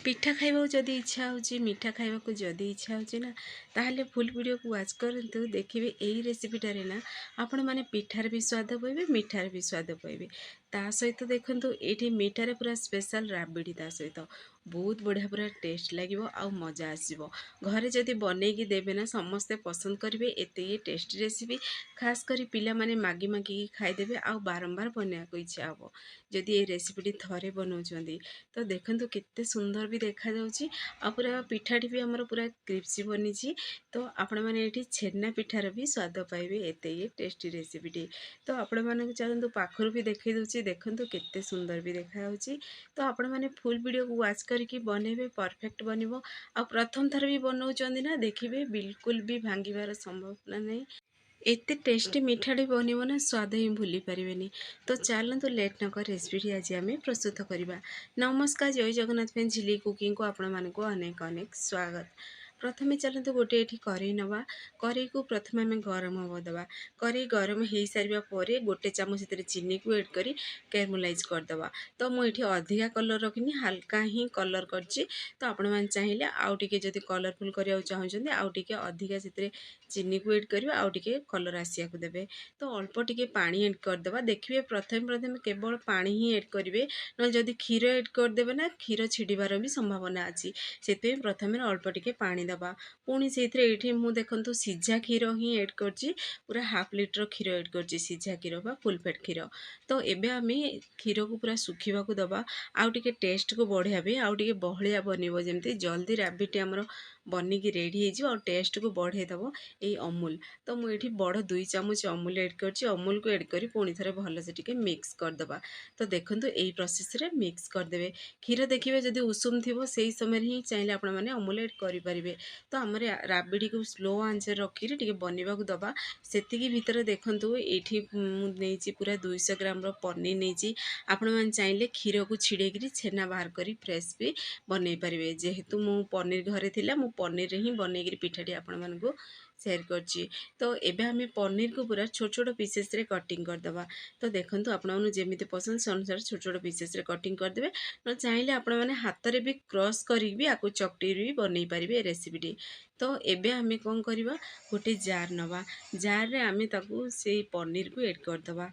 पिठा खाइबाकू जदि इच्छा होची मीठा खाइबाकू जदि इच्छा होची ना ताहले फुल वीडियो को वाच करंतु देखिबे एई रेसिपीटारे ना आपण माने पिठार भी स्वाद पाइबे मिठार भी स्वाद पाइबे। ता सहित देखंतु एठी मिठारे पूरा स्पेशल राबिडी ता सहित बहुत बढ़िया पूरा टेस्ट लागिवो आ मजा आसीबो। घरे जदि बनेकी देबे ना समस्ते पसंद करिवे एते टेस्टी रेसिपी खास करी पिला माने मागी मागी खाइदेबे आ बारंबार बनाइବାକୁ इच्छा हबो। जदि ए रेसिपीटी थरे बनाउछंदी तो देखंतु केते सुंदर भी देखा जाउची आ पूरा पिठाटी भी हमर पूरा क्रिस्पी बनीची। तो आपण माने एठी छेना पिठार भी स्वाद पाइबे एते टेस्टी रेसिपीटी। तो आपण माने चाहंतु पाखरु भी देखै दउची देखंतु केते सुंदर भी देखा जाउची। तो आपण माने फुल वीडियो को वाच करके बनेबे परफेक्ट बनिबो। आ प्रथम थर भी बनाउचंदी ना देखिबे बिल्कुल भी भांगीबार संभावना नहीं। एते टेस्टी मिठाटी बनिबो ना स्वाद ही भूली पारिबेनी। तो चलतु लेट न कर रेसिपी आज आम प्रस्तुत करवा। नमस्कार जय जगन्नाथ फ्रेंड झिली कुकिंग को आपण मानक अनेक अनेक स्वागत। प्रथमे चलतु गोटे एठी करेई नवा। करेई को प्रथमे आम गरम हवा दबा। करेई गरम हो सारा पर गोटे चामच चीनी को एड करी कैरमलाइज करदबा। तो मुझे अधिका कलर रखनी हल्का ही कलर करची। तो आपण मैंने चाहिए आउ टिके जदि कलरफुल करिया चाहूँगी आउ टिके अधिका से चीनी को एड करिवे आउ टिके कलर आसिया को देबे। तो अल्प टिके पानी एड करदबा। देखिए प्रथम प्रथम केवल पानी ही एड करिवे न जदि क्षीर एड करदेबे ना क्षीर छिड़बार भी संभावना अच्छी। से प्रथम अल्प टिके पानी दबा। पुणी से मु देखंतु सीझा क्षीर ही एड करची पूरा हाफ लिटर क्षीर एड करची सीझा क्षीर बा फुल फैट क्षीर। तो एबे आमे क्षीर को पूरा सुखिबा को दबा आउ टिके टेस्ट को बढ़िया बे आउ टिके बहलिया बनिबो जेमती जल्दी राबिटी हमर बनिकी रेडी हो जिवो और टेस्ट को बढ़े दबो ए अमूल। तो मुझे बड़ 2 चामच अमूल एड करची। अमूल को एड करी पुणी थरे भल से टिके मिक्स करदबा। तो देखंतु एई प्रोसेस रे मिक्स करदेबे। क्षीर देखिबे जदि उषुम थिबो सेही समय ही चाहिए आपण माने अमूल एड करि परिबे। तो हमर राबिडी को स्लो आंच रखी टिके बनिबा को दबा। सेतिकी भितर देखंतु एठी मु नेची पूरा 200 ग्राम रो पनीर नेची। आपण माने चाहिए क्षीर को छिड़ेकरी छेना बाहर करी फ्रेश भी बनै परिबे। जेहेतु मु पनीर घरे थिला मु पनीर रे ही बनेकरी पिठाटी आपण मानकु शेयर करची। तो एबे हमें पनीर को पूरा छोट छोट पीसेस रे कटिंग करदबा। तो देखंतु आपण मानु जेमिति पसंद से अनुसार छोट छोट पीसेस रे कटिंग करदेबे। न चाहिए आपण माने हाथ रे भी क्रश करी भी आको चकटी भी बनै परिबे रेसिपीटी। तो एबे हमें कोन करबा गोटे जार नवा। जार रे हमें ताकू से पनीर को ऐड करदबा।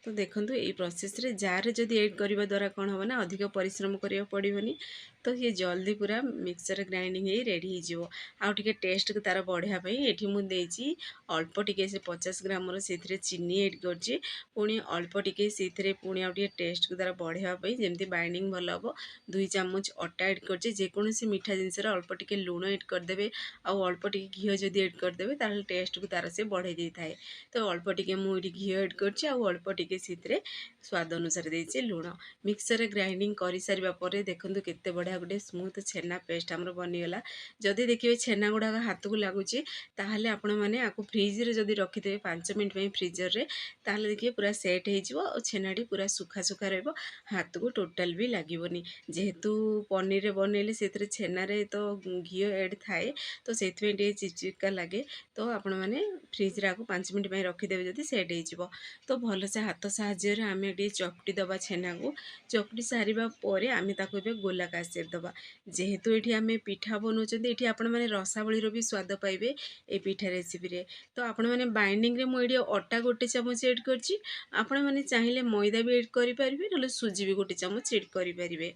तो देखंतु ये प्रोसेस रे जार रे जदि ऐड करबा द्वारा कौन होबा ना अधिक परिश्रम करिया पड़िबनी। तो ये जल्दी पूरा मिक्सर ग्राइंडिंग ही रेडी हो जिवो। आउ टिके टेस्ट को तार बढ़िया पई एठी मु देची अल्प टिके से 50 ग्राम रो सेथरे चीनी ऐड करची। पुणी अल्प टिके सेथरे पुणी आउ टिके टेस्ट को तार बढ़िया पई जेमति बाइंडिंग भल हबो 2 चामच आटा ऐड करची। जे कोनोसी मीठा जिंस रे अल्प टिके लूण ऐड कर देबे आउ अल्प टिके घी जदि ऐड कर देबे ताले टेस्ट को तार से बढ़ाई दै थाए। तो अल्प टिके मु एठी घी ऐड करची आउ अल्प टिके सेथरे स्वाद अनुसार देची लूण। मिक्सर रे ग्राइंडिंग करि सारिबा परे देखंतु केते बढ़िया गोटे स्मूथ छेना पेस्ट हमर बनिगला। जदि देखिबे छेना गुडा हाथ को लागुची ताहले आपण माने आको फ्रिज रे जदि रखि देबे 5 मिनिट पई फ्रीजर रे ताहले देखिबे पूरा सेट हे जिवो और छेनाडी पूरा सुखा सुखा रहबो हाथ को टोटल भी लागिवनी। जेहेतु पनीर रे बनेले सेतरे छेना रे तो घी ऐड थाए तो सेथवे डे चिचका लागे। तो आपण माने फ्रिज रे आको 5 मिनिट पई रखि देबे जदि सेट हे जिवो। तो भल से हाथ साहाଯ୍य रे आमे डी चकटी दबा छेना को। चकटी सारिबा परे आमे ताको बे गोलाकार शेप दबा। जेहेतु एठी आमे पिठा बनौचंदी एठी आपण माने रसावली रो भी स्वाद पाइबे ए पिठा रेसिपी रे। तो आपण माने बाइंडिंग रे मु एठी आटा गोटे चामच ऐड करची। आपण माने चाहिए मैदा भी ऐड करि परिबे नले सुजी भी गोटे चामच ऐड करि परिबे।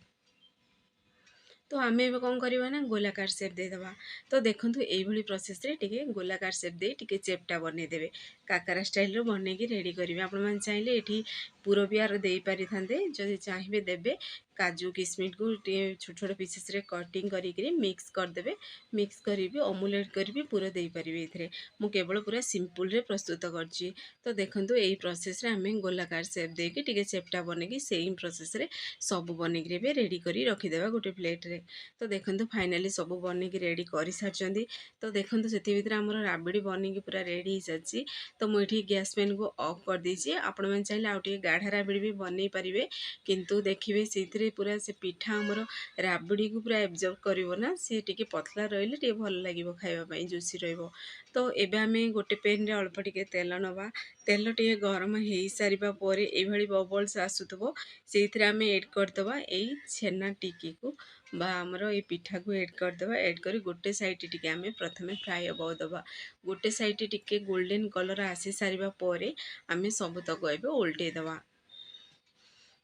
तो आमे एबे कौन करवा ना गोलाकार शेप दे दबा। तो देखंतु एई भली प्रोसेस रे टिके गोलाकार शेप दे टिके चेपटा बने देबे। काकरा स्टाइल रो बने की रेडी करिवे। आपण माने चाहिए एठी पूरो भी आर देई पारि थांदे जदि चाहिए देबे। काजू किशमिश को छोट छोट पीसेस रे कटिंग करी मिक्स कर देबे। मिक्स करी भी अमूल ऐड करी भी पूरा देई परिबे। एथरे मु केवल पूरा सिंपल रे प्रस्तुत करची। तो देखंतु एई प्रोसेस रे हमें गोलाकार शेप दे के टिके चेपटा बने की सेम प्रोसेस रे सब बने के बे रेडी करी रखि देबा गोटे प्लेट रे। तो देखंतु फाइनली सब बने की रेडी करि सारचंदी। तो देखंतु सेति भितर हमर राबिडी बने की पूरा रेडी हो सारची। तो मु एठी गैस पेन को ऑफ कर दीची। आपण मन चाहिए आउ टिके गाढ़ा राबिडी भी बनै परिबे। किंतु देखिबे सेथिरे पूरा से पिठा हमर राबिडी को पूरा एब्जॉर्ब करिवो ना से टिके पतला रहिले टिके भल लागिवो खाइबा पई जुसी रहइबो। तो एबे हमें गोटे पेन रे अल्प टिके तेल नबा। ତେଲ ଟିକେ ଗରମ ହେଇସାରିବା ପରେ ଏଇଭଳି ବବଲ୍ସ ଆସୁଥିବ, ସେଇଥିରେ ଆମେ ଏଡ଼୍ କରିଦେବା ଏଇ ଛେନା ଟିକିକୁ ବା ଆମର ଏଇ ପିଠାକୁ ଏଡ଼୍ କରିଦେବା। ଏଡ଼୍ କରି ଗୋଟେ ସାଇଡ଼ ଟିକେ ଆମେ ପ୍ରଥମେ ଫ୍ରାଏ ହେବାକୁ ଦେବା। ଗୋଟେ ସାଇଡ଼ ଟିକେ ଗୋଲ୍ଡେନ୍ କଲର୍ ଆସି ସାରିବା ପରେ ଆମେ ସବୁତକ ଏବେ ଓଲଟେଇ ଦେବା।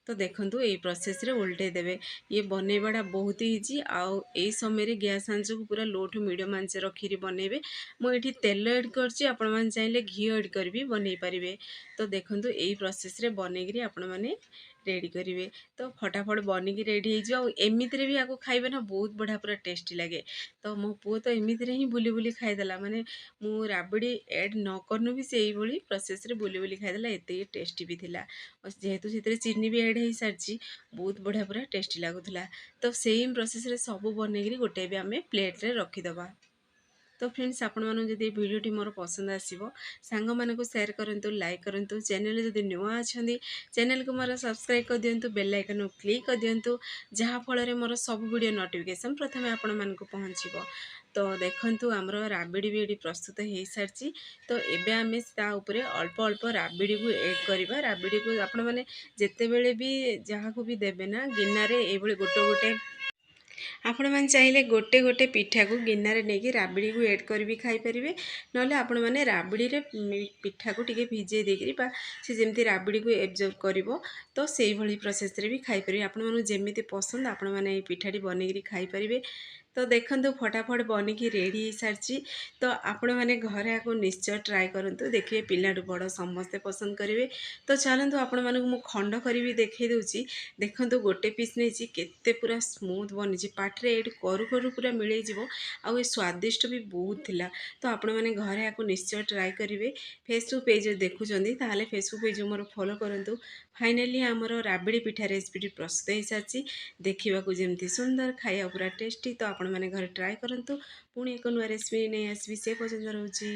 ତ ଦେଖନ୍ତୁ ଏଇ ପ୍ରୋସେସରେ ଓଲଟେଇ ଦେବେ। ଇଏ ବନେଇବାଟା ବହୁତ ଇଜି। ଆଉ ଏଇ ସମୟରେ ଗ୍ୟାସ୍ ଆଞ୍ଚକୁ ପୁରା ଲୋ ଟୁ ମିଡ଼ିୟମ୍ ଆଞ୍ଚରେ ରଖିକି ବନେଇବେ। ମୁଁ ଏଠି ତେଲ ଏଡ଼୍ କରିଛି, ଆପଣମାନେ ଚାହିଁଲେ ଘିଅ ଏଡ଼୍ କରିବି ବନେଇ ପାରିବେ। ତ ଦେଖନ୍ତୁ ଏଇ ପ୍ରୋସେସରେ ବନେଇକିରି ଆପଣମାନେ ରେଡ଼ି କରିବେ। ତ ଫଟାଫଟ ବନିକି ରେଡ଼ି ହେଇଯିବ। ଆଉ ଏମିତିରେ ବି ଆକୁ ଖାଇବେ ନା ବହୁତ ବଢ଼ିଆ ପୁରା ଟେଷ୍ଟି ଲାଗେ। ତ ମୋ ପୁଅ ତ ଏମିତିରେ ହିଁ ବୁଲି ବୁଲି ଖାଇଦେଲା, ମାନେ ମୁଁ ରାବିଡ଼ି ଏଡ଼୍ ନ କରିନୁ ବି ସେ ଏଇଭଳି ପ୍ରୋସେସରେ ବୁଲି ବୁଲି ଖାଇଦେଲା, ଏତିକି ଟେଷ୍ଟି ବି ଥିଲା। ଯେହେତୁ ସେଥିରେ ଚିନି ବି ଏଡ଼୍ ହେଇସାରିଛି, ବହୁତ ବଢ଼ିଆ ପୁରା ଟେଷ୍ଟି ଲାଗୁଥିଲା। ତ ସେମ୍ ପ୍ରୋସେସରେ ସବୁ ବନେଇକିରି ଗୋଟେ ବି ଆମେ ପ୍ଲେଟ୍ରେ ରଖିଦେବା। ତ ଫ୍ରେଣ୍ଡସ୍, ଆପଣମାନଙ୍କୁ ଯଦି ଏ ଭିଡ଼ିଓଟି ମୋର ପସନ୍ଦ ଆସିବ, ସାଙ୍ଗମାନଙ୍କୁ ସେୟାର କରନ୍ତୁ, ଲାଇକ୍ କରନ୍ତୁ। ଚ୍ୟାନେଲରେ ଯଦି ନୂଆ ଅଛନ୍ତି, ଚ୍ୟାନେଲକୁ ମୋର ସବସ୍କ୍ରାଇବ୍ କରିଦିଅନ୍ତୁ, ବେଲ୍ ଆଇକନ୍କୁ କ୍ଲିକ୍ କରିଦିଅନ୍ତୁ, ଯାହାଫଳରେ ମୋର ସବୁ ଭିଡ଼ିଓ ନୋଟିଫିକେସନ୍ ପ୍ରଥମେ ଆପଣମାନଙ୍କୁ ପହଞ୍ଚିବ। ତ ଦେଖନ୍ତୁ ଆମର ରାବିଡ଼ି ବି ଏଠି ପ୍ରସ୍ତୁତ ହେଇସାରିଛି। ତ ଏବେ ଆମେ ତା ଉପରେ ଅଳ୍ପ ଅଳ୍ପ ରାବିଡ଼ିକୁ ଏଡ଼୍ କରିବା। ରାବିଡ଼ିକୁ ଆପଣମାନେ ଯେତେବେଳେ ବି ଯାହାକୁ ବି ଦେବେ ନା, ଗିନାରେ ଏଇଭଳି ଗୋଟେ ଗୋଟେ ଆପଣମାନେ ଚାହିଁଲେ ଗୋଟେ ଗୋଟେ ପିଠାକୁ ଗିନାରେ ନେଇକି ରାବିଡ଼ିକୁ ଏଡ଼୍ କରିବି ଖାଇପାରିବେ। ନହେଲେ ଆପଣମାନେ ରାବିଡ଼ିରେ ପିଠାକୁ ଟିକେ ଭିଜେଇ ଦେଇକରି ବା ସେ ଯେମିତି ରାବିଡ଼ିକୁ ଏବଜର୍ଭ କରିବ, ତ ସେଇଭଳି ପ୍ରୋସେସରେ ବି ଖାଇପାରିବେ। ଆପଣମାନଙ୍କୁ ଯେମିତି ପସନ୍ଦ ଆପଣମାନେ ଏଇ ପିଠାଟି ବନେଇକିରି ଖାଇପାରିବେ। ତ ଦେଖନ୍ତୁ ଫଟାଫଟ ବନିକି ରେଡ଼ି ହେଇସାରିଛି। ତ ଆପଣମାନେ ଘରେ ଆକୁ ନିଶ୍ଚୟ ଟ୍ରାଏ କରନ୍ତୁ, ଦେଖିବେ ପିଲାଠୁ ବଡ଼ ସମସ୍ତେ ପସନ୍ଦ କରିବେ। ତ ଚାଲନ୍ତୁ ଆପଣମାନଙ୍କୁ ମୁଁ ଖଣ୍ଡ କରିବି ଦେଖେଇ ଦେଉଛି। ଦେଖନ୍ତୁ ଗୋଟେ ପିସ୍ ନେଇଛି, କେତେ ପୁରା ସ୍ମୁଥ୍ ବନିଛି, ପାଟିରେ ଏଇଠି କରୁ କରୁ ପୁରା ମିଳେଇଯିବ। ଆଉ ଏ ସ୍ୱାଦିଷ୍ଟ ବି ବହୁତ ଥିଲା। ତ ଆପଣମାନେ ଘରେ ଆକୁ ନିଶ୍ଚୟ ଟ୍ରାଏ କରିବେ। ଫେସବୁକ୍ ପେଜ୍ ଦେଖୁଛନ୍ତି ତାହେଲେ ଫେସବୁକ୍ ପେଜ୍ ମୋର ଫଲୋ କରନ୍ତୁ। ଫାଇନାଲି ଆମର ରାବିଡ଼ି ପିଠା ରେସିପିଟି ପ୍ରସ୍ତୁତ ହେଇସାରିଛି। ଦେଖିବାକୁ ଯେମିତି ସୁନ୍ଦର, ଖାଇବା ପୁରା ଟେଷ୍ଟି। ତ ଆପଣମାନେ ଘରେ ଟ୍ରାଏ କରନ୍ତୁ। ପୁଣି ଏକ ନୂଆ ରେସିପି ନେଇ ଆସିବି, ସେ ପର୍ଯ୍ୟନ୍ତ ରହୁଛି।